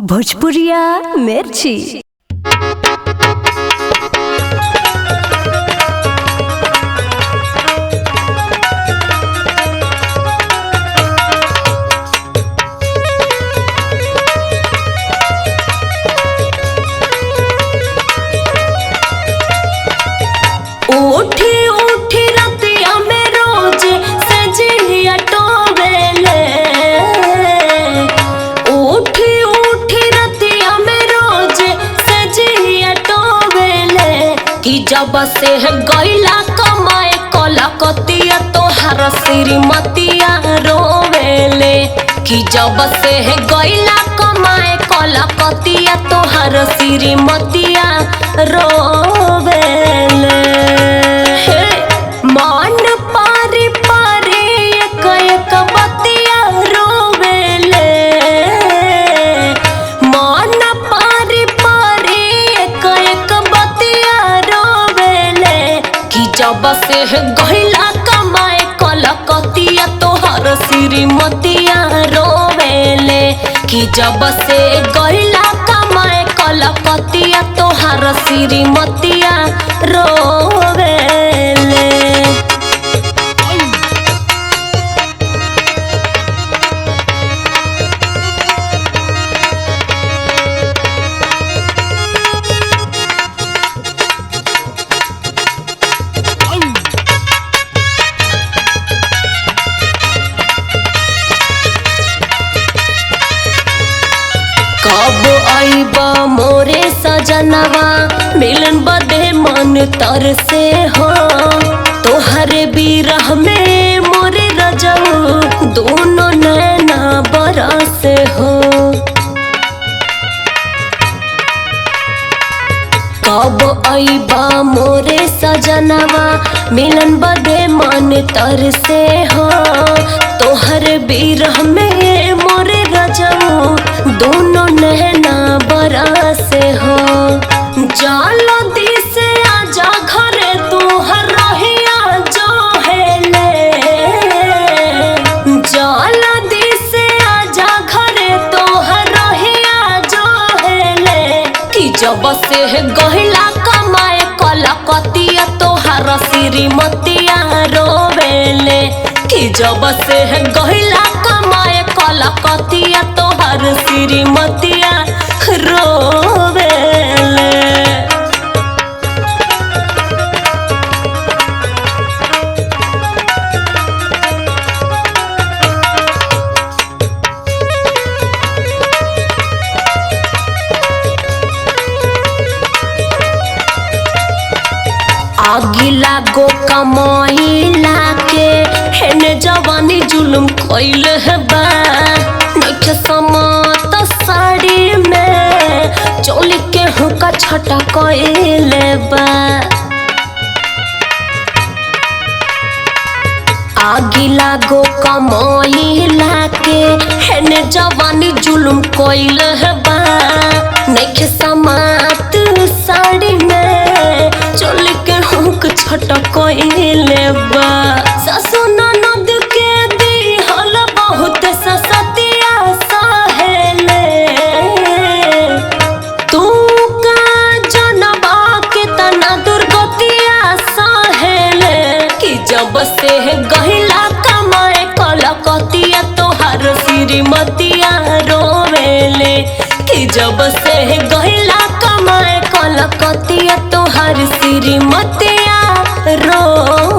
भोजपुरिया मिर्ची। उठी उठी रतिया में रोज सजिया टोवेले। उठी उठी रतिया में रोज सजिया टोवेले। कि जब से गईला कमाए कलकतिया तोहर श्रीमतिया रोवेले। कि जब से गईला कमाए कलकतिया तोहर श्रीमतिया रोवेले। मन पारी पारी एक एक बतिया रोवेले। मन पारी पारी एक एक बतिया रोवेले। कि जब से गईला कमाए कलकतिया तोहर श्रीमतिया रोवेले। कि जब से गईला कमाए कलकतिया तोहर श्रीमतिया रोवेले। कब आईबा मोरे सजनवा मिलन बदे मन तरसे हो। तोहरे बिरह में मोरे रजऊ दोनों नैना बरसे हो। कब आईबा मोरे सजनवा मिलन बदे मन तरसे हो। तोहरे बिरह में मोरे रजऊ दोनों नैना बरसे हो। जालो दी से आजा घरे तोहर रहिया जो हेले। जालो दी से आजा घरे तोहर रहिया जो हेले। कि जब से गहिला कमाए कलकतिया तोहर श्रीमतिया रोवेले। कि जब से गहिला कमाए कलकतिया तोहर श्रीमतिया रोवेले। आगिला गो कमाइला के हेने जवानी जुलुम कइल है बा। नइखे समात साड़ी में चोली के हुका छटा कइले बा। आगिला गो कमाइला के हेने जवानी जुलुम कइल है बा। नइखे समात साड़ी में चोली के हुक छटा कइले बा। सासु ननद के दिहल बहुत ससतिया सहेले। तू का जनबा के तना दुर्गतिया सहेले। कि जब से गहिला कमाए कलकतिया तोहर श्रीमतिया रोवेले। कि जब से गहिला कमाए कलकतिया तोहर श्रीमतिया रो